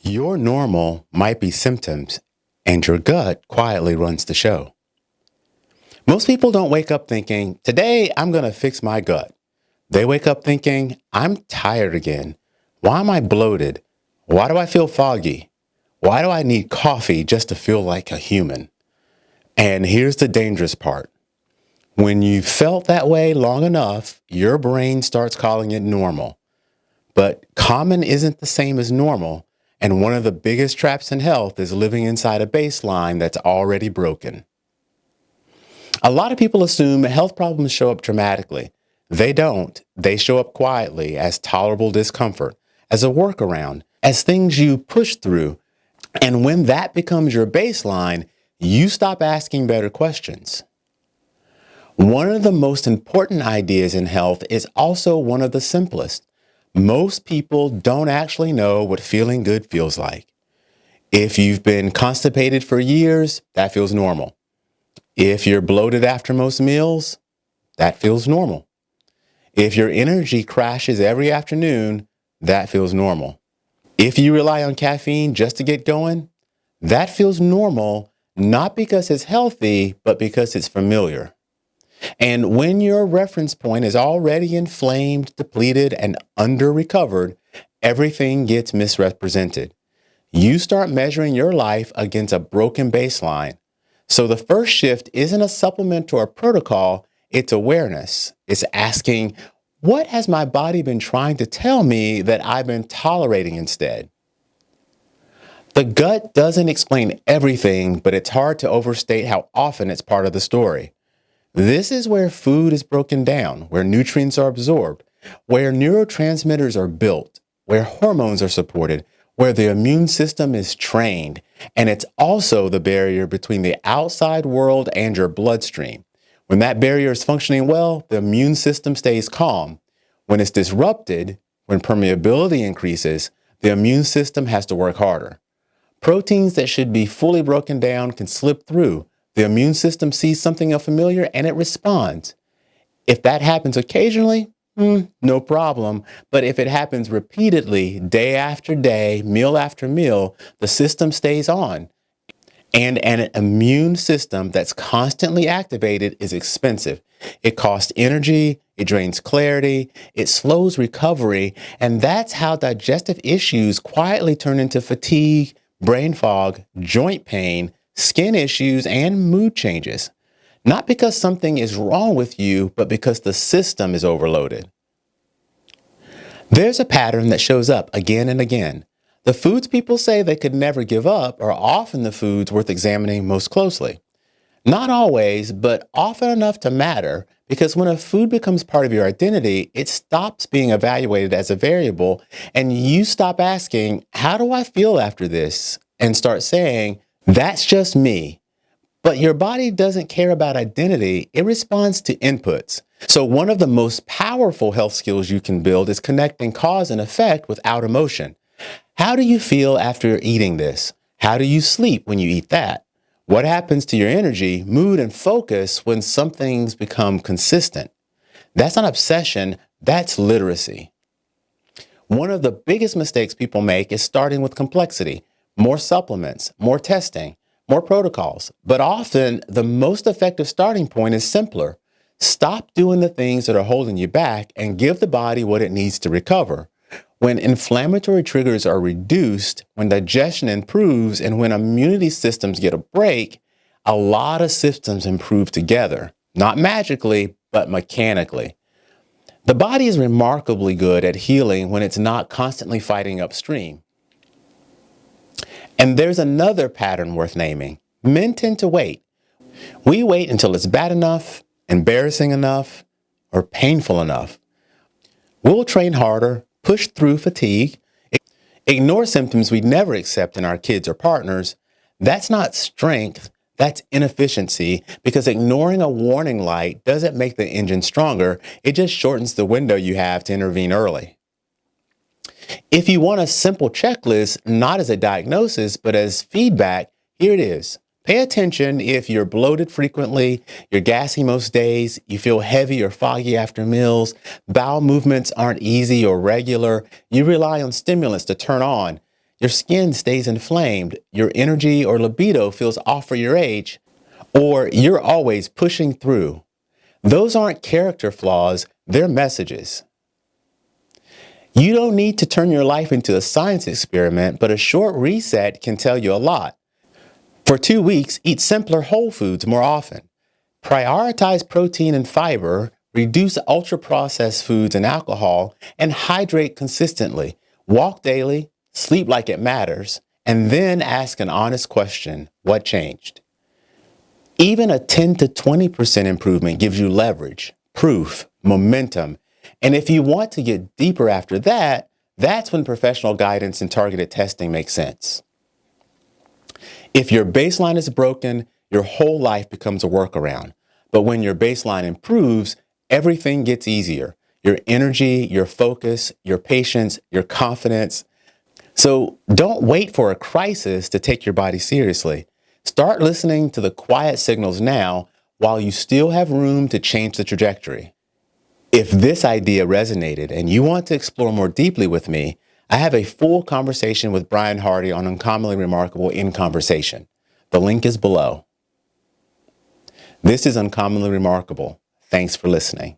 Your normal might be symptoms, and your gut quietly runs the show. Most people don't wake up thinking, today I'm going to fix my gut. They wake up thinking, I'm tired again. Why am I bloated? Why do I feel foggy? Why do I need coffee just to feel like a human? And here's the dangerous part. When you felt that way long enough, your brain starts calling it normal. But common isn't the same as normal. And one of the biggest traps in health is living inside a baseline that's already broken. A lot of people assume health problems show up dramatically. They don't. They show up quietly as tolerable discomfort, as a workaround, as things you push through. And when that becomes your baseline, you stop asking better questions. One of the most important ideas in health is also one of the simplest. Most people don't actually know what feeling good feels like. If you've been constipated for years, that feels normal. If you're bloated after most meals, that feels normal. If your energy crashes every afternoon, that feels normal. If you rely on caffeine just to get going, that feels normal, not because it's healthy, but because it's familiar. And when your reference point is already inflamed, depleted, and under-recovered, everything gets misrepresented. You start measuring your life against a broken baseline. So the first shift isn't a supplement or a protocol, it's awareness. It's asking, what has my body been trying to tell me that I've been tolerating instead? The gut doesn't explain everything, but it's hard to overstate how often it's part of the story. This is where food is broken down, where nutrients are absorbed, where neurotransmitters are built, where hormones are supported, where the immune system is trained. And it's also the barrier between the outside world and your bloodstream. When that barrier is functioning well, the immune system stays calm. When it's disrupted, when permeability increases, the immune system has to work harder. Proteins that should be fully broken down can slip through. The immune system sees something unfamiliar and it responds. If that happens occasionally, no problem. But if it happens repeatedly, day after day, meal after meal, the system stays on. And an immune system that's constantly activated is expensive. It costs energy, it drains clarity, it slows recovery, and that's how digestive issues quietly turn into fatigue, brain fog, joint pain, skin issues, and mood changes. Not because something is wrong with you, but because the system is overloaded. There's a pattern that shows up again and again. The foods people say they could never give up are often the foods worth examining most closely. Not always, but often enough to matter, because when a food becomes part of your identity, it stops being evaluated as a variable, and you stop asking, how do I feel after this? And start saying, that's just me. But your body doesn't care about identity. It responds to inputs. So one of the most powerful health skills you can build is connecting cause and effect without emotion. How do you feel after eating this? How do you sleep when you eat that? What happens to your energy, mood, and focus when some things become consistent? That's not obsession, that's literacy. One of the biggest mistakes people make is starting with complexity. More supplements, more testing, more protocols. But often, the most effective starting point is simpler. Stop doing the things that are holding you back and give the body what it needs to recover. When inflammatory triggers are reduced, when digestion improves, and when immunity systems get a break, a lot of systems improve together. Not magically, but mechanically. The body is remarkably good at healing when it's not constantly fighting upstream. And there's another pattern worth naming. Men tend to wait. We wait until it's bad enough, embarrassing enough, or painful enough. We'll train harder, push through fatigue, ignore symptoms we'd never accept in our kids or partners. That's not strength, that's inefficiency, because ignoring a warning light doesn't make the engine stronger. It just shortens the window you have to intervene early. If you want a simple checklist, not as a diagnosis, but as feedback, here it is. Pay attention if you're bloated frequently, you're gassy most days, you feel heavy or foggy after meals, bowel movements aren't easy or regular, you rely on stimulants to turn on. your skin stays inflamed, your energy or libido feels off for your age, or you're always pushing through. Those aren't character flaws, they're messages. You don't need to turn your life into a science experiment, but a short reset can tell you a lot. For 2 weeks, eat simpler whole foods more often. Prioritize protein and fiber, reduce ultra-processed foods and alcohol, and hydrate consistently. Walk daily, sleep like it matters, and then ask an honest question: what changed? Even a 10 to 20% improvement gives you leverage, proof, momentum. And if you want to get deeper after that, that's when professional guidance and targeted testing make sense. If your baseline is broken, your whole life becomes a workaround. But when your baseline improves, everything gets easier. Your energy, your focus, your patience, your confidence. So don't wait for a crisis to take your body seriously. Start listening to the quiet signals now while you still have room to change the trajectory. If this idea resonated and you want to explore more deeply with me, I have a full conversation with Bryan Hardy on Uncommonly Remarkable in Conversation. The link is below. This is Uncommonly Remarkable. Thanks for listening.